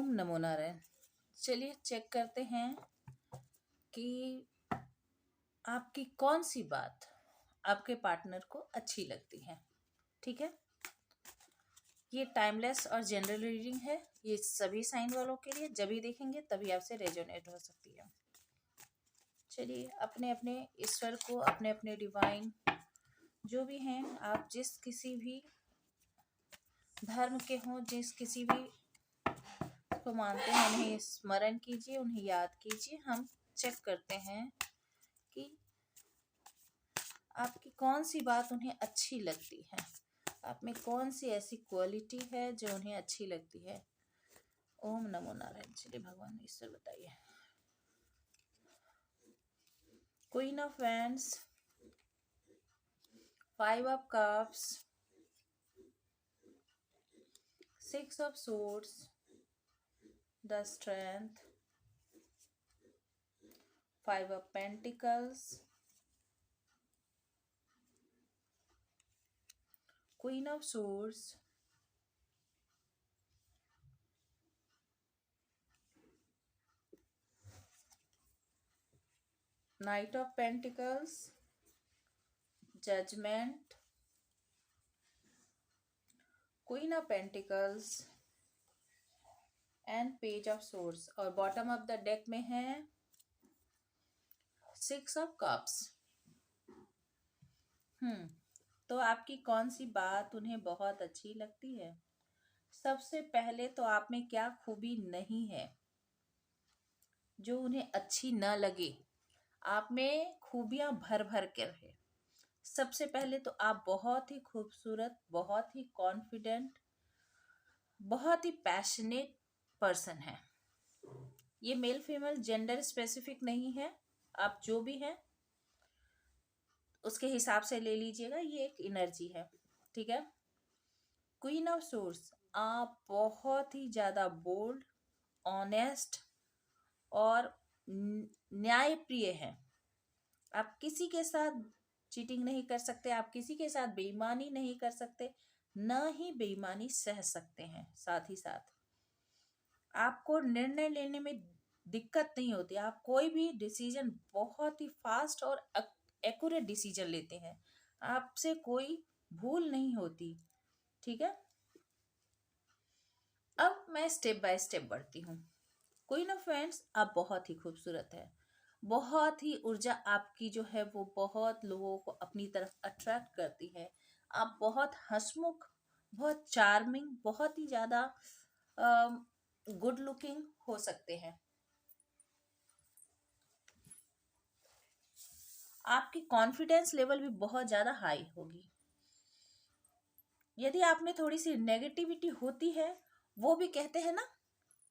ओम नमो नारायण। चलिए चेक करते हैं कि आपकी कौन सी बात आपके पार्टनर को अच्छी लगती है। ठीक है, ये टाइमलेस और जनरल रीडिंग है। ये सभी साइन वालों के लिए, जब भी देखेंगे तभी आपसे रेजोनेट हो सकती है। चलिए अपने अपने ईश्वर को, अपने अपने डिवाइन जो भी हैं, आप जिस किसी भी धर्म के हों, जिस किसी भी को मानते हैं, उन्हें स्मरण कीजिए, उन्हें याद कीजिए। हम चेक करते हैं कि आपकी कौन सी बात उन्हें अच्छी लगती है, आप में कौन सी ऐसी क्वालिटी है जो उन्हें अच्छी लगती है। ओम नमो नारायण। चलिए भगवान ईश्वर बताइए। Queen of wands, 5 of cups, 6 of swords, the strength, 5 of pentacles, queen of swords, knight of pentacles, judgement, queen of pentacles and page of swords. और बॉटम ऑफ द डेक में है 6 ऑफ कप्स। तो आपकी कौन सी बात उन्हें बहुत अच्छी लगती है? सबसे पहले तो आप में क्या खूबी नहीं है जो उन्हें अच्छी न लगे? आप में खूबियां भर भर कर है। सबसे पहले तो आप बहुत ही खूबसूरत, बहुत ही कॉन्फिडेंट, बहुत ही पैशनेट पर्सन है। ये मेल फीमेल जेंडर स्पेसिफिक नहीं है, आप जो भी हैं उसके हिसाब से ले लीजिएगा, ये एक एनर्जी है। ठीक है। क्वीन ऑफ सोर्स, आप बहुत ही ज्यादा बोल्ड, ऑनेस्ट और न्यायप्रिय हैं। आप किसी के साथ चीटिंग नहीं कर सकते, आप किसी के साथ बेईमानी नहीं कर सकते, न ही बेईमानी सह सकते हैं। साथ ही साथ आपको निर्णय लेने में दिक्कत नहीं होती, आप कोई भी डिसीजन बहुत ही फास्ट और एक्यूरेट डिसीजन लेते हैं, आपसे कोई भूल नहीं होती। ठीक है, अब मैं स्टेप बाय स्टेप बढ़ती हूँ। क्वीन ऑफ वैंड्स, आप बहुत ही खूबसूरत है, बहुत ही ऊर्जा आपकी जो है वो बहुत लोगों को अपनी तरफ अट्रैक्ट करती है। आप बहुत हंसमुख, बहुत चार्मिंग, बहुत ही ज्यादा गुड लुकिंग हो सकते हैं। आपकी कॉन्फिडेंस लेवल भी बहुत ज्यादा हाई होगी। यदि आप में थोड़ी सी नेगेटिविटी होती है, वो भी कहते हैं ना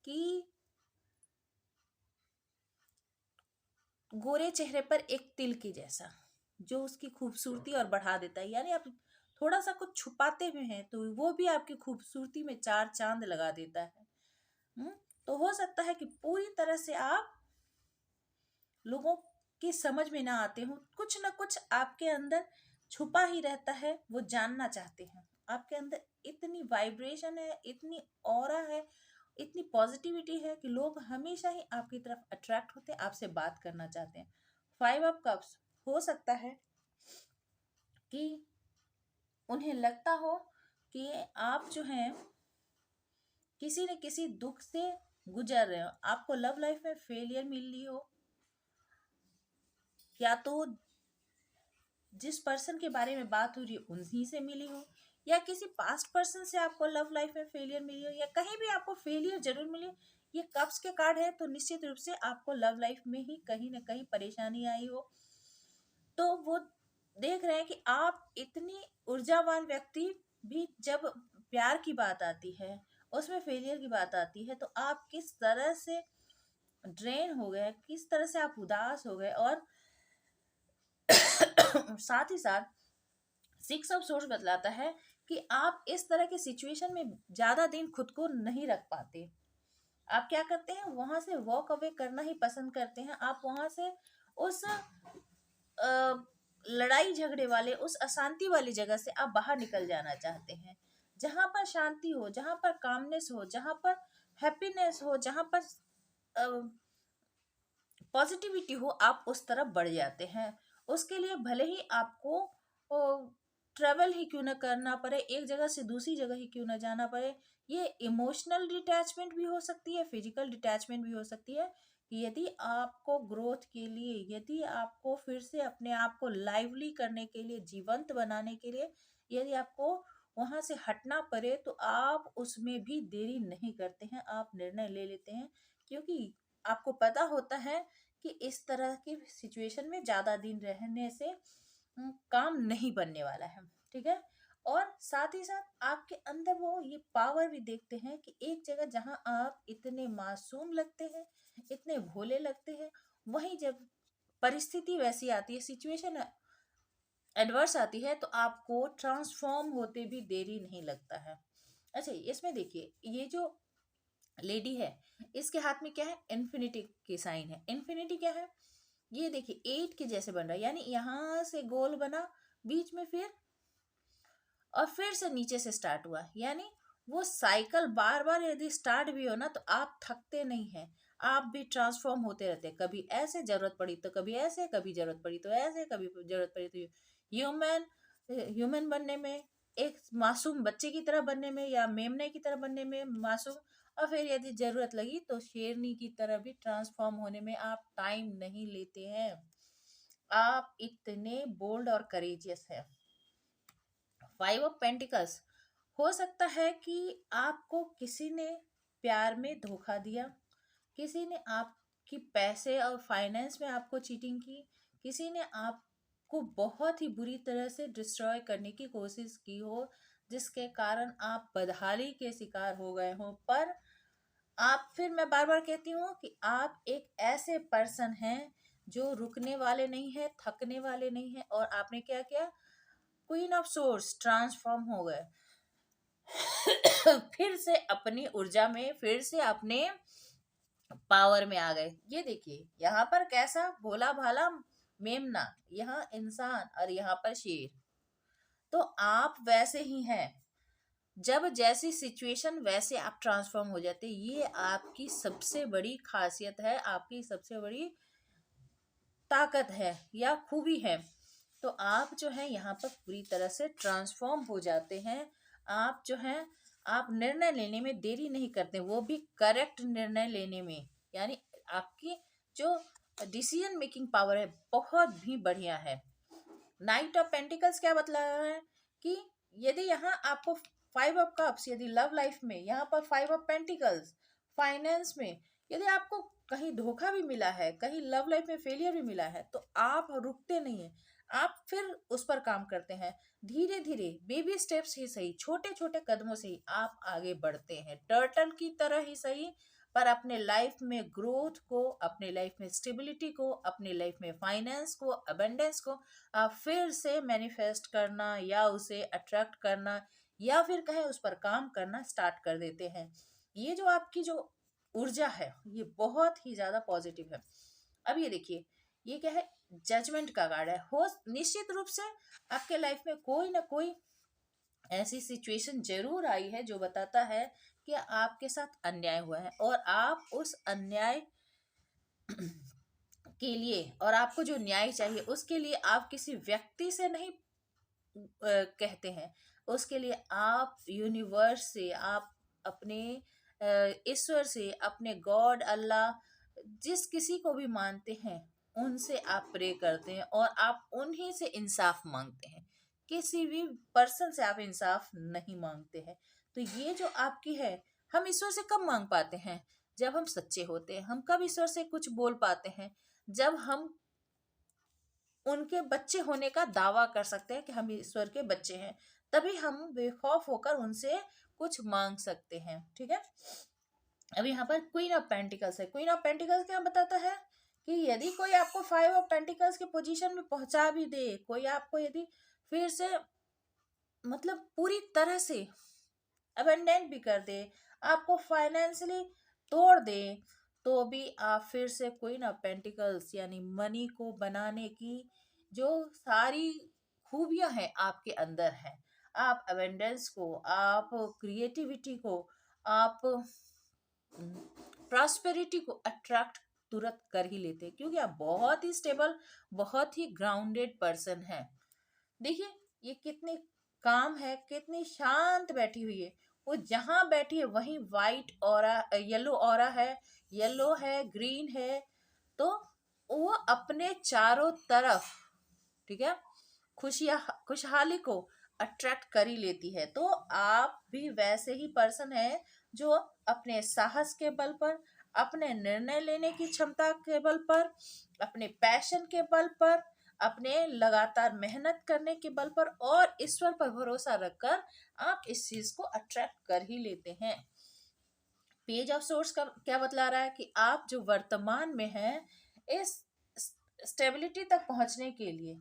कि गोरे चेहरे पर एक तिल की जैसा, जो उसकी खूबसूरती और बढ़ा देता है। यानी आप थोड़ा सा कुछ छुपाते हुए हैं तो वो भी आपकी खूबसूरती में 4 चांद लगा देता है। तो हो सकता है कि पूरी तरह से आप लोगों की समझ में ना आते हो, कुछ ना कुछ आपके अंदर छुपा ही रहता है, वो जानना चाहते हैं। आपके अंदर इतनी वाइब्रेशन है, इतनी ऑरा है, इतनी पॉजिटिविटी है कि लोग हमेशा ही आपकी तरफ अट्रैक्ट होते हैं, आपसे बात करना चाहते हैं। 5 ऑफ कप्स, हो सकता है कि उन्हें लगता हो कि आप जो हैं किसी न किसी दुख से गुजर रहे हो। आपको लव लाइफ में फेलियर मिली हो, या तो जिस पर्सन के बारे में बात हो रही है उन्हीं से मिली हो, या किसी पास्ट पर्सन से आपको लव लाइफ में फेलियर मिली हो, या कहीं भी आपको फेलियर जरूर मिली। ये कप्स के कार्ड है, तो निश्चित रूप से आपको लव लाइफ में ही कहीं ना कहीं परेशानी आई हो। तो वो देख रहे हैं कि आप इतनी ऊर्जावान व्यक्ति भी, जब प्यार की बात आती है, उसमें फेलियर की बात आती है, तो आप किस तरह से ड्रेन हो गए, किस तरह से आप उदास हो गए। और साथ ही साथ 6 ऑफ सोर्स बतलाता है कि आप इस तरह के सिचुएशन में ज्यादा दिन खुद को नहीं रख पाते। आप क्या करते हैं, वहां से वॉक अवे करना ही पसंद करते हैं। आप वहां से उस लड़ाई झगड़े वाले, उस अशांति वाली जगह से आप बाहर निकल जाना चाहते हैं, जहां पर शांति हो, जहां पर कामनेस हो, जहां पर हैप्पीनेस हो, जहाँ पर पॉजिटिविटी हो, आप उस तरफ बढ़ जाते हैं। उसके लिए भले ही आपको ट्रेवल ही क्यों ना करना पड़े, एक जगह से दूसरी जगह ही क्यों ना जाना पड़े, ये इमोशनल डिटैचमेंट भी हो सकती है, फिजिकल डिटैचमेंट भी हो सकती है। कि यदि आपको ग्रोथ के लिए, यदि आपको फिर से अपने आप को लाइवली करने के लिए, जीवंत बनाने के लिए, यदि आपको वहां से हटना पड़े, तो आप उसमें भी देरी नहीं करते हैं, आप निर्णय ले लेते हैं। क्योंकि आपको पता होता है कि इस तरह की सिचुएशन में ज्यादा दिन रहने से काम नहीं बनने वाला है। ठीक है। और साथ ही साथ आपके अंदर वो ये पावर भी देखते हैं कि एक जगह जहां आप इतने मासूम लगते हैं, इतने भोले लगते हैं, वहीं जब परिस्थिति वैसी आती है, सिचुएशन एडवर्स आती है, तो आपको ट्रांसफॉर्म होते भी देरी नहीं लगता है। अच्छा, इसमें देखिए, ये जो लेडी है, इसके हाथ में क्या है, इन्फिनिटी की साइन है। इन्फिनिटी क्या है, ये देखिए 8 के जैसे बन रहा है, यानी यहां से गोल बना, बीच में फिर, और फिर से नीचे से स्टार्ट हुआ, यानी वो साइकिल बार बार यदि स्टार्ट भी हो ना, तो आप थकते नहीं हैं, आप भी ट्रांसफॉर्म होते रहते हैं। कभी ऐसे जरूरत पड़ी तो कभी ऐसे, कभी जरूरत पड़ी तो ऐसे, कभी जरूरत पड़ी तो ह्यूमन ह्यूमन बनने में, एक मासूम बच्चे की तरह बनने में, या मेमने की तरह बनने में मासूम, और फिर यदि जरूरत लगी तो शेरनी की तरह भी ट्रांसफॉर्म होने में आप टाइम नहीं लेते हैं। आप इतने बोल्ड और करेजियस हैं। 5 ऑफ पेंटिकल्स, हो सकता है कि आपको किसी ने प्यार में धोखा दिया, किसी ने आपकी पैसे और फाइनेंस में आपको चीटिंग की, किसी ने आपको बहुत ही बुरी तरह से डिस्ट्रॉय करने की कोशिश की हो, जिसके कारण आप बदहाली के शिकार हो गए हो। पर आप, फिर मैं बार बार कहती हूँ कि आप एक ऐसे पर्सन हैं जो रुकने वाले नहीं है, थकने वाले नहीं है। और आपने क्या किया, क्वीन ऑफ सोर्स ट्रांसफॉर्म हो गए। फिर से अपनी ऊर्जा में, फिर से अपने पावर में आ गए। ये देखिए यहाँ पर कैसा भोला भाला मेमना, यहाँ इंसान, और यहाँ पर शेर। तो आप वैसे ही हैं, जब जैसी सिचुएशन वैसे आप ट्रांसफॉर्म हो जाते। ये आपकी सबसे बड़ी खासियत है, आपकी सबसे बड़ी ताकत है या खूबी है। तो आप जो है यहाँ पर पूरी तरह से ट्रांसफॉर्म हो जाते हैं। आप जो है, आप निर्णय लेने में देरी नहीं करते, वो भी करेक्ट निर्णय लेने में। यानी आपकी जो डिसीजन मेकिंग पावर है, बहुत भी बढ़िया है। नाइट ऑफ पेंटिकल्स क्या बतला रहा है कि यदि यहाँ आपको 5 ऑफ कप्स, यदि लव लाइफ में, यहाँ पर 5 ऑफ पेंटिकल्स फाइनेंस में, यदि आपको कहीं धोखा भी मिला है, कहीं लव लाइफ में फेलियर भी मिला है, तो आप रुकते नहीं हैं, आप फिर उस पर काम करते हैं। धीरे धीरे बेबी स्टेप्स ही सही, छोटे छोटे कदमों से ही आप आगे बढ़ते हैं, टर्टल की तरह ही सही, पर अपने लाइफ में ग्रोथ को, अपने लाइफ में स्टेबिलिटी को, अपने लाइफ में फाइनेंस को, अबेंडेंस को आप फिर से मैनिफेस्ट करना, या उसे अट्रैक्ट करना, या फिर कहें उस पर काम करना स्टार्ट कर देते हैं। ये जो आपकी जो ऊर्जा है, ये बहुत ही ज्यादा पॉजिटिव है। अब ये देखिए, ये क्या है, जजमेंट का कार्ड है। हो निश्चित रूप से आपके लाइफ में कोई ना कोई ऐसी सिचुएशन जरूर आई है जो बताता है कि आपके साथ अन्याय हुआ है, और आप उस अन्याय के लिए, और आपको जो न्याय चाहिए उसके लिए, आप किसी व्यक्ति से नहीं कहते हैं, उसके लिए आप यूनिवर्स से, आप अपने ईश्वर से, अपने गॉड, अल्लाह, जिस किसी को भी मानते हैं, उनसे आप प्रे करते हैं, और आप उन्हीं से इंसाफ मांगते हैं। किसी भी पर्सन से आप इंसाफ नहीं मांगते हैं। तो ये जो आपकी है, हम ईश्वर से कब मांग पाते हैं, जब हम सच्चे होते हैं। हम कब ईश्वर से कुछ बोल पाते हैं, जब हम उनके बच्चे होने का दावा कर सकते हैं कि हम ईश्वर के बच्चे हैं। तभी हम बेखौफ होकर उनसे कुछ मांग सकते हैं। ठीक है। अब यहाँ पर क्वीन ऑफ पेंटिकल्स है। क्वीन ऑफ पेंटिकल्स क्या बताता है कि यदि कोई आपको 5 ऑफ पेंटिकल्स के पोजीशन में पहुंचा भी दे, कोई आपको यदि फिर से, मतलब पूरी तरह से अबेंडेंट भी कर दे, आपको फाइनेंशियली तोड़ दे, तो भी आप फिर से क्वीन ऑफ पेंटिकल्स यानी मनी को बनाने की जो सारी खूबियां हैं आपके अंदर है। आप अबेंडेंस को, आप क्रिएटिविटी को, आप प्रॉस्पेरिटी को अट्रैक्ट तुरंत कर ही लेते हैं, क्योंकि आप बहुत ही स्टेबल, बहुत ही ग्राउंडेड पर्सन हैं। देखिए ये कितनी काम है, कितनी शांत बैठी हुई है। वो जहां बैठी है वहीं वाइट ऑरा, येलो ऑरा है, येलो है, ग्रीन है, तो वो अपने चारों तरफ, ठीक है, खुशियाँ खुशहाली को अट्रैक्ट कर ही लेती है। तो आप भी वैसे ही पर्सन है जो अपने साहस के बल पर, अपने निर्णय लेने की क्षमता के बल पर, अपने पैशन के बल पर, अपने लगातार मेहनत करने के बल पर और ईश्वर पर भरोसा रखकर आप इस चीज को अट्रैक्ट कर ही लेते हैं। पेज ऑफ सोर्स का क्या बतला रहा है कि आप जो वर्तमान में हैं, इस स्टेबिलिटी तक पहुंचने के लिए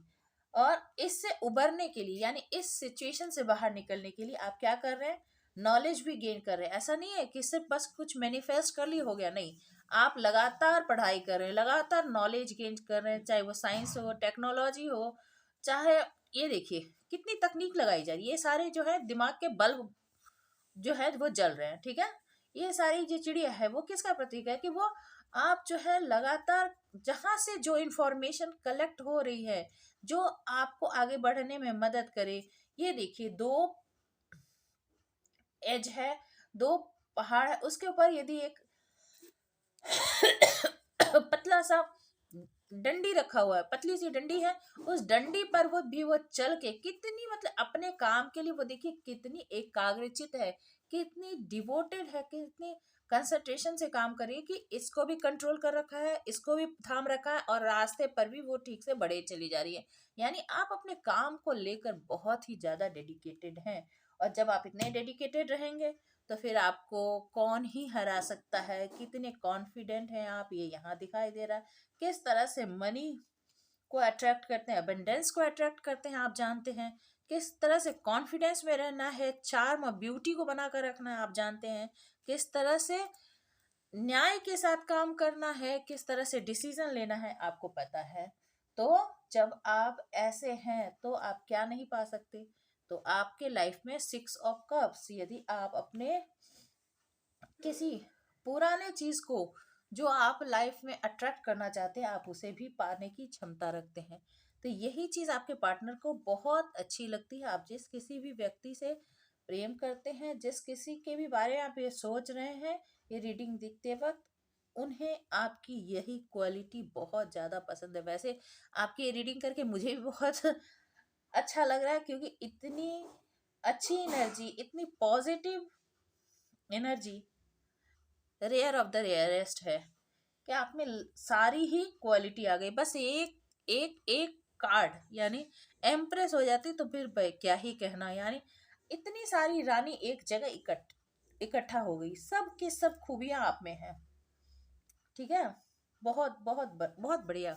और इससे उबरने के लिए, यानी इस सिचुएशन से बाहर निकलने के लिए आप क्या कर रहे हैं, नॉलेज भी गेन कर रहे हैं। ऐसा नहीं है कि सिर्फ बस कुछ मैनिफेस्ट कर लिया हो गया, नहीं, आप लगातार पढ़ाई कर रहे हैं, लगातार नॉलेज गेन कर रहे हैं, चाहे वो साइंस हो, टेक्नोलॉजी हो, चाहे ये देखिए कितनी तकनीक लगाई जा रही है, ये सारे जो है दिमाग के बल्ब जो है वो जल रहे हैं, ठीक है। ये सारी जो चिड़िया है वो किसका प्रतीक है कि वो आप जो है लगातार जहां से जो इंफॉर्मेशन कलेक्ट हो रही है, जो आपको आगे बढ़ने में मदद करे। ये देखिए दो एज है, दो पहाड़ है, उसके ऊपर यदि एक पतला सा डंडी रखा हुआ है, पतली सी डंडी है, उस डंडी पर वो चल के कितनी मतलब अपने काम के लिए वो देखिए कितनी एकाग्रचित है, कितनी डिवोटेड है, कितनी कंसंट्रेशन से काम कर रही है कि इसको भी कंट्रोल कर रखा है, इसको भी थाम रखा है और रास्ते पर भी वो ठीक से बढ़े चली जा रही है। यानी आप अपने काम को लेकर बहुत ही ज्यादा डेडिकेटेड हैं, और जब आप इतने डेडिकेटेड रहेंगे तो फिर आपको कौन ही हरा सकता है। कितने कॉन्फिडेंट हैं आप, ये यहाँ दिखाई दे रहा है। किस तरह से मनी को अट्रैक्ट करते हैं, अबंडेंस को अट्रैक्ट करते हैं आप जानते हैं। किस तरह से कॉन्फिडेंस में रहना है, चार्म और ब्यूटी को बनाकर रखना है आप जानते हैं। किस तरह से न्याय के साथ काम करना है, किस तरह से डिसीजन लेना है आपको पता है। तो जब आप ऐसे हैं तो आप क्या नहीं पा सकते। तो आपके लाइफ में 6 ऑफ कप्स, यदि आप अपने किसी पुराने चीज को जो आप लाइफ में अट्रैक्ट करना चाहते हैं, आप उसे भी पाने की क्षमता रखते हैं। तो यही चीज आपके पार्टनर को बहुत अच्छी लगती है। आप जिस किसी भी व्यक्ति से प्रेम करते हैं, जिस किसी के भी बारे में आप ये सोच रहे हैं, ये रीडिंग देखते वक्त उन्हें आपकी यही क्वालिटी बहुत ज्यादा पसंद है। वैसे आपकी ये रीडिंग करके मुझे भी बहुत अच्छा लग रहा है, क्योंकि इतनी अच्छी एनर्जी, इतनी positive energy rare of the rarest है कि आप में सारी ही क्वालिटी आ गई। बस एक एक एक कार्ड यानी एम्प्रेस हो जाती तो फिर क्या ही कहना। यानी इतनी सारी रानी एक जगह इकट्ठा हो गई, सब की सब खूबियां आप में हैं, ठीक है। बहुत बहुत बहुत बढ़िया।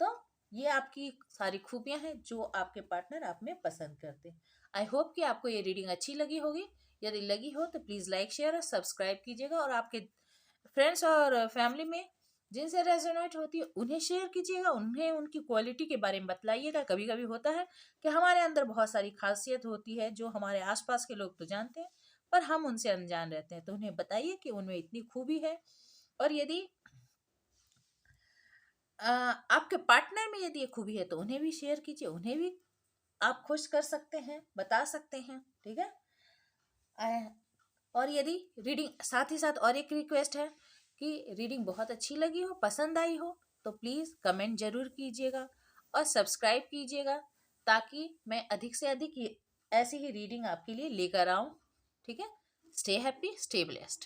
तो ये आपकी सारी खूबियां हैं जो आपके पार्टनर आप में पसंद करते हैं। आई होप कि आपको ये रीडिंग अच्छी लगी होगी। यदि लगी हो तो प्लीज़ लाइक शेयर और सब्सक्राइब कीजिएगा, और आपके फ्रेंड्स और फैमिली में जिनसे रेजोनेट होती है उन्हें शेयर कीजिएगा, उन्हें उनकी क्वालिटी के बारे में बतलाइएगा। कभी कभी होता है कि हमारे अंदर बहुत सारी खासियत होती है जो हमारे आसपास के लोग तो जानते हैं, पर हम उनसे अनजान रहते हैं। तो उन्हें बताइए कि उनमें इतनी खूबी है। और यदि आपके पार्टनर में यदि ये खूबी है तो उन्हें भी शेयर कीजिए, उन्हें भी आप खुश कर सकते हैं, बता सकते हैं, ठीक है। और यदि रीडिंग साथ ही साथ और एक रिक्वेस्ट है कि रीडिंग बहुत अच्छी लगी हो, पसंद आई हो, तो प्लीज़ कमेंट जरूर कीजिएगा और सब्सक्राइब कीजिएगा, ताकि मैं अधिक से अधिक ऐसी ही रीडिंग आपके लिए लेकर आऊँ, ठीक है। Stay happy, stay blessed.